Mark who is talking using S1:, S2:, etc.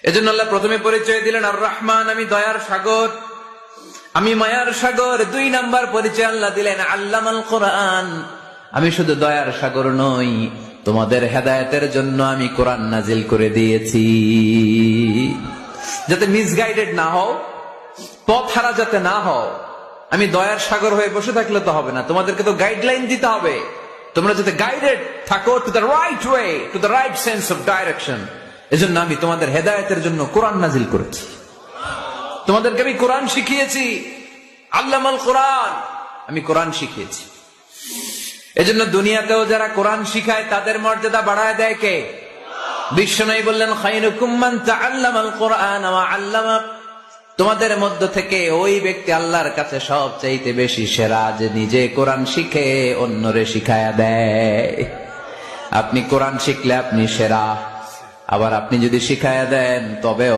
S1: এজন্য আল্লাহ প্রথমে পরিচয় দিলেন আর রহমান, আমি দয়ার সাগর, আমি মায়ার সাগর। 2 নাম্বার পরিচয় আল্লাহ দিলেন আল্লামাল কোরআন, আমি শুধু দয়ার সাগর নই, তোমাদের হেদায়েতের জন্য আমি কোরআন নাজিল করে দিয়েছি, যাতে মিসগাইডেড না হও, পথ হারা যাতে না হও। আমি দয়ার সাগর হয়ে বসে থাকলে তো হবে না, তোমাদেরকে তো গাইডলাইন দিতে হবে, তোমরা যাতে গাইডেড থাকো to the right way, to the right sense of direction. এজন্য আমি তোমাদের হেদায়েতের জন্য কোরআন নাজিল করেছি, তোমাদেরকে আমি কোরআন শিখিয়েছি। আল্লামাল কোরআন, আমি কোরআন শিখিয়েছি। এজন্য দুনিয়াতেও যারা কোরআন শিখায় তাদের মর্যাদা বাড়ায় দেয় কে? বিশ্বনবী বললেন খায়রুকুম মান তাআল্লামাল কোরআন ওয়া আল্লামা, তোমাদের মধ্য থেকে ওই ব্যক্তি আল্লাহর কাছে সবচাইতে বেশি সেরা যে নিজে কোরআন শিখে অন্যরে শিখায়া দেয়। আপনি কোরআন শিখলে আপনি সেরা, আবার আপনি যদি শিখায়া দেন তবে